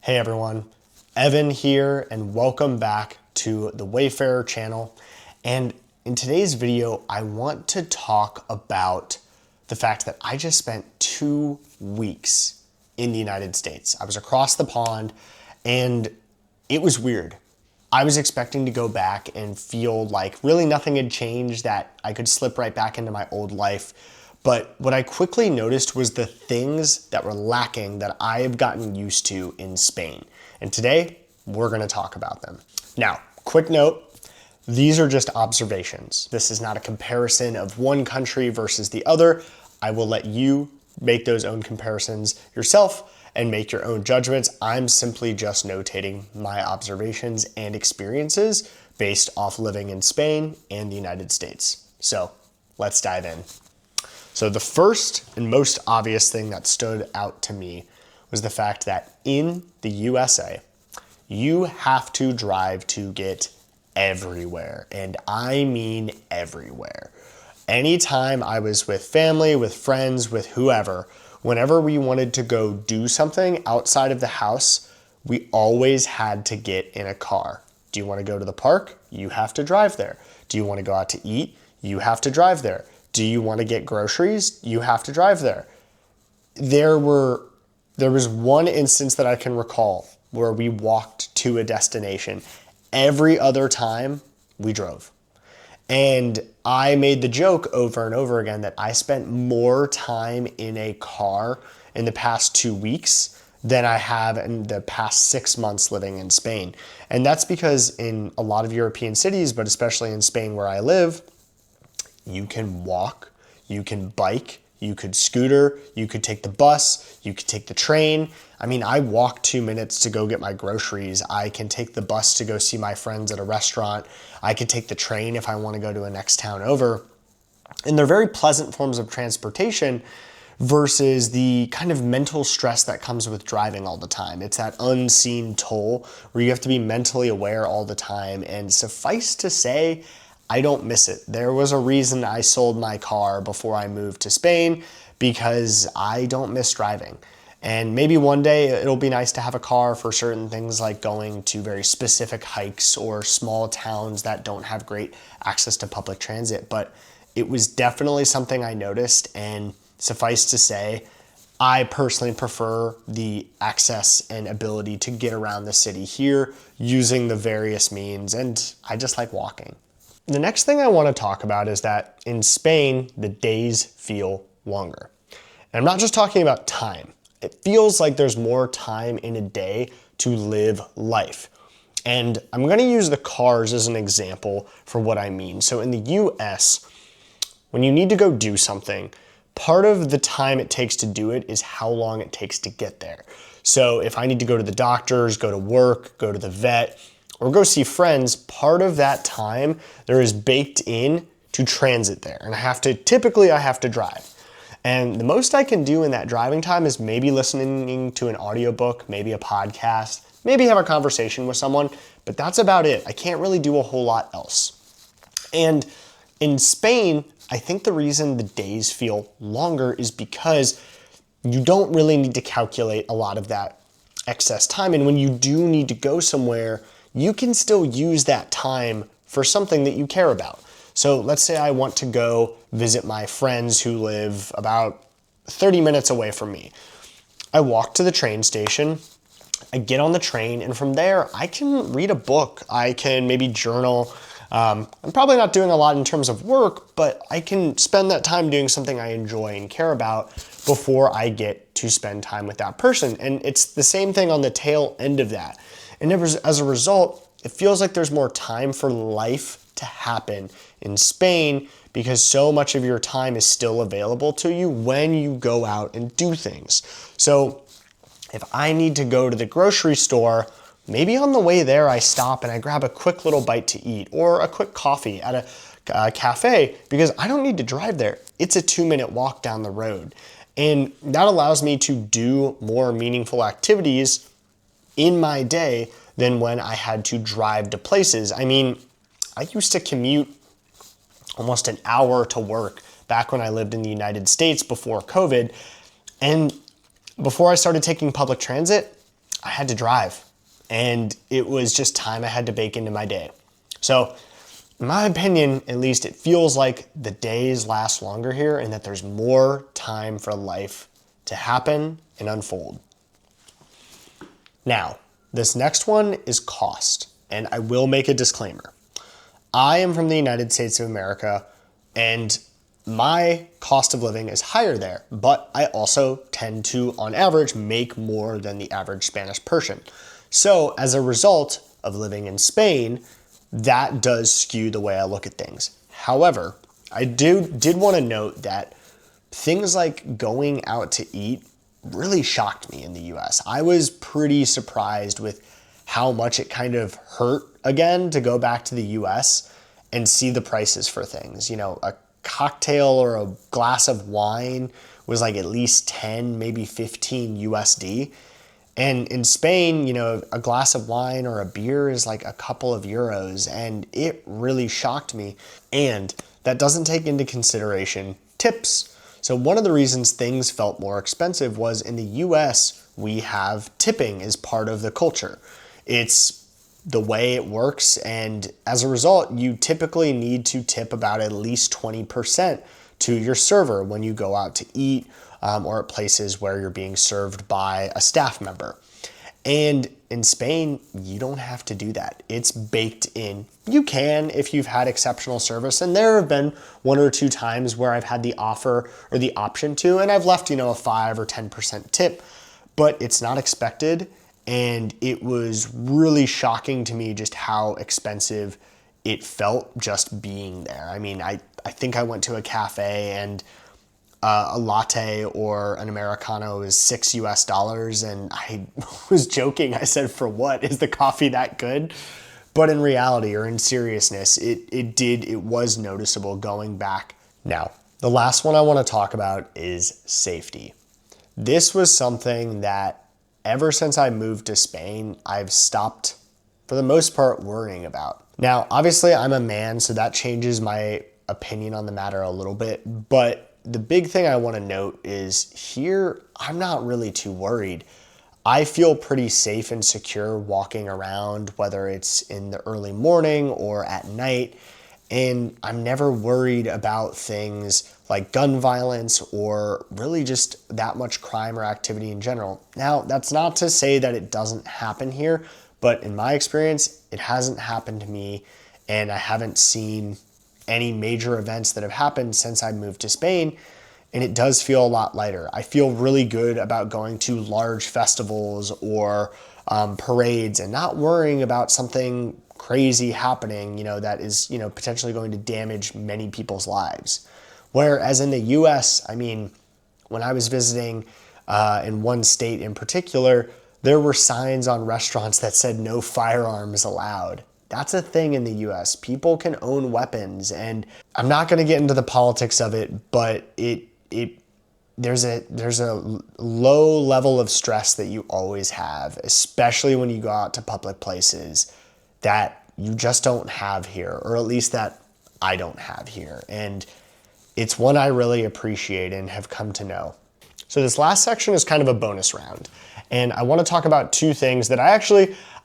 Hey everyone, Evan here and welcome back to the Wayfarer channel. And in today's video, I want to talk about the fact that I just spent 2 weeks in the United States. I was across the pond and it was weird. I was expecting to go back and feel like really nothing had changed, that I could slip right back into my old life. But what I quickly noticed was the things that were lacking that I have gotten used to in Spain. And today, we're gonna talk about them. Now, quick note, these are just observations. This is not a comparison of one country versus the other. I will let you make those own comparisons yourself and make your own judgments. I'm simply just notating my observations and experiences based off living in Spain and the United States. So let's dive in. So the first and most obvious thing that stood out to me was the fact that in the USA, you have to drive to get everywhere. And I mean everywhere. Anytime I was with family, with friends, with whoever, whenever we wanted to go do something outside of the house, we always had to get in a car. Do you want to go to the park? You have to drive there. Do you want to go out to eat? You have to drive there. Do you want to get groceries? You have to drive there. There was one instance that I can recall where we walked to a destination. Every other time we drove. And I made the joke over and over again that I spent more time in a car in the past 2 weeks than I have in the past 6 months living in Spain. And that's because in a lot of European cities, but especially in Spain where I live, you can walk, you can bike, you could scooter, you could take the bus, you could take the train. I mean, I walk 2 minutes to go get my groceries. I can take the bus to go see my friends at a restaurant. I could take the train if I want to go to a next town over. And they're very pleasant forms of transportation versus the kind of mental stress that comes with driving all the time. It's that unseen toll where you have to be mentally aware all the time. And suffice to say, I don't miss it. There was a reason I sold my car before I moved to Spain, because I don't miss driving. And maybe one day it'll be nice to have a car for certain things like going to very specific hikes or small towns that don't have great access to public transit. But it was definitely something I noticed, and suffice to say, I personally prefer the access and ability to get around the city here using the various means, and I just like walking. The next thing I want to talk about is that in Spain, the days feel longer. And I'm not just talking about time. It feels like there's more time in a day to live life. And I'm going to use the cars as an example for what I mean. So in the US, when you need to go do something, part of the time it takes to do it is how long it takes to get there. So if I need to go to the doctors, go to work, go to the vet, or go see friends, part of that time there is baked in to transit there. And typically I have to drive. And the most I can do in that driving time is maybe listening to an audiobook, maybe a podcast, maybe have a conversation with someone, but that's about it. I can't really do a whole lot else. And in Spain, I think the reason the days feel longer is because you don't really need to calculate a lot of that excess time. And when you do need to go somewhere, you can still use that time for something that you care about. So let's say I want to go visit my friends who live about 30 minutes away from me. I walk to the train station, I get on the train, and from there I can read a book, I can maybe journal. I'm probably not doing a lot in terms of work, but I can spend that time doing something I enjoy and care about before I get to spend time with that person. And it's the same thing on the tail end of that. And as a result, it feels like there's more time for life to happen in Spain because so much of your time is still available to you when you go out and do things. So if I need to go to the grocery store, maybe on the way there I stop and I grab a quick little bite to eat or a quick coffee at a cafe because I don't need to drive there. It's a 2-minute walk down the road. And that allows me to do more meaningful activities in my day than when I had to drive to places. I mean, I used to commute almost an hour to work back when I lived in the United States before COVID. And before I started taking public transit, I had to drive, and it was just time I had to bake into my day. So in my opinion, at least, it feels like the days last longer here and that there's more time for life to happen and unfold. Now, this next one is cost, and I will make a disclaimer. I am from the United States of America, and my cost of living is higher there, but I also tend to, on average, make more than the average Spanish person. So as a result of living in Spain, that does skew the way I look at things. However, I did want to note that things like going out to eat really shocked me in the US. I was pretty surprised with how much it kind of hurt again to go back to the US and see the prices for things. You know, a cocktail or a glass of wine was like at least 10, maybe 15 USD. And in Spain, you know, a glass of wine or a beer is like a couple of euros, and it really shocked me. And that doesn't take into consideration tips. So one of the reasons things felt more expensive was in the US, we have tipping as part of the culture. It's the way it works, and as a result, you typically need to tip about at least 20% to your server when you go out to eat or at places where you're being served by a staff member. And in Spain, you don't have to do that. It's baked in. You can if you've had exceptional service, and there have been one or two times where I've had the offer or the option to, and I've left, you know, a 5 or 10% tip, but it's not expected. And it was really shocking to me just how expensive it felt just being there. I mean, I think I went to a cafe and a latte or an Americano is $6 and I was joking. I said, for what? Is the coffee that good? But in reality, or in seriousness, it was noticeable going back. Now, the last one I want to talk about is safety. This was something that ever since I moved to Spain, I've stopped, for the most part, worrying about. Now, obviously, I'm a man, so that changes my opinion on the matter a little bit, but the big thing I want to note is here, I'm not really too worried. I feel pretty safe and secure walking around, whether it's in the early morning or at night, and I'm never worried about things like gun violence or really just that much crime or activity in general. Now, that's not to say that it doesn't happen here, but in my experience, it hasn't happened to me, and I haven't seen any major events that have happened since I moved to Spain, and it does feel a lot lighter. I feel really good about going to large festivals or parades and not worrying about something crazy happening, you know, that is, you know, potentially going to damage many people's lives. Whereas in the US, I mean, when I was visiting in one state in particular, there were signs on restaurants that said no firearms allowed. That's a thing in the US. People can own weapons, and I'm not going to get into the politics of it, but there's a low level of stress that you always have, especially when you go out to public places, that you just don't have here, or at least that I don't have here. And it's one I really appreciate and have come to know. So this last section is kind of a bonus round, and I want to talk about two things that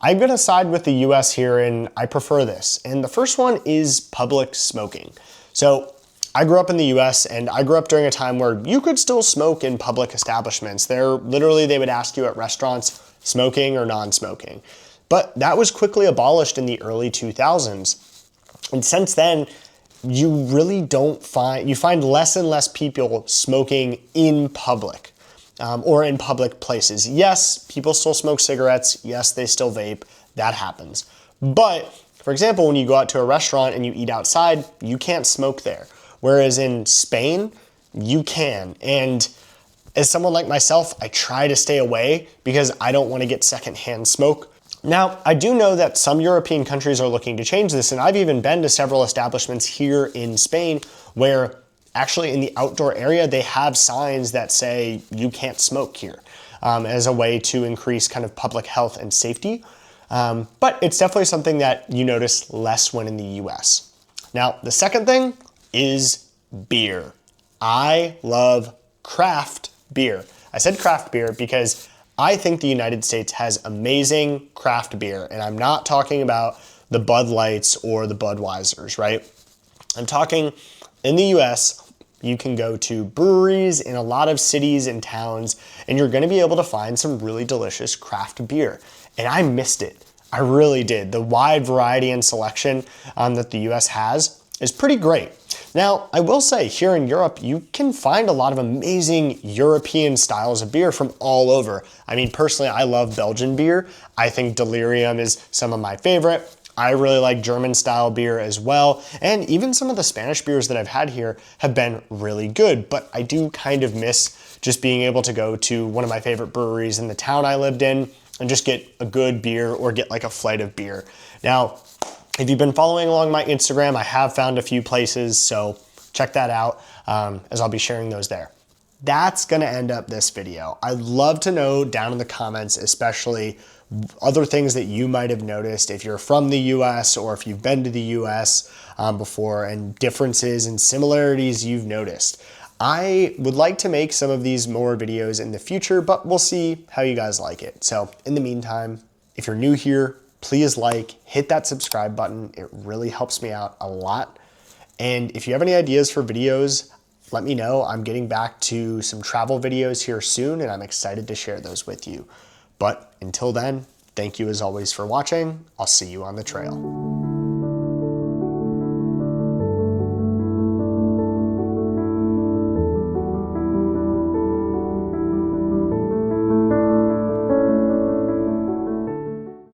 I'm going to side with the US here, and I prefer this. And the first one is public smoking. So I grew up in the US, and I grew up during a time where you could still smoke in public establishments. They would ask you at restaurants, smoking or non-smoking. But that was quickly abolished in the early 2000s. And since then, you find less and less people smoking in public. Or in public places. Yes, people still smoke cigarettes. Yes, they still vape. That happens. But, for example, when you go out to a restaurant and you eat outside, you can't smoke there. Whereas in Spain, you can. And as someone like myself, I try to stay away because I don't want to get secondhand smoke. Now, I do know that some European countries are looking to change this, and I've even been to several establishments here in Spain where actually in the outdoor area, they have signs that say you can't smoke here as a way to increase kind of public health and safety. But it's definitely something that you notice less when in the US. Now, the second thing is beer. I love craft beer. I said craft beer because I think the United States has amazing craft beer, and I'm not talking about the Bud Lights or the Budweisers, right? I'm talking in the US, you can go to breweries in a lot of cities and towns, and you're gonna be able to find some really delicious craft beer. And I missed it. I really did. The wide variety and selection that the US has is pretty great. Now, I will say here in Europe, you can find a lot of amazing European styles of beer from all over. I mean, personally, I love Belgian beer. I think Delirium is some of my favorite. I really like German style beer as well. And even some of the Spanish beers that I've had here have been really good, but I do kind of miss just being able to go to one of my favorite breweries in the town I lived in and just get a good beer or get like a flight of beer. Now, if you've been following along my Instagram, I have found a few places, so check that out as I'll be sharing those there. That's gonna end up this video. I'd love to know down in the comments, especially other things that you might have noticed if you're from the US or if you've been to the US before, and differences and similarities you've noticed. I would like to make some of these more videos in the future, but we'll see how you guys like it. So in the meantime, if you're new here, please hit that subscribe button. It really helps me out a lot. And if you have any ideas for videos, let me know. I'm getting back to some travel videos here soon, and I'm excited to share those with you. But until then, thank you as always for watching. I'll see you on the trail.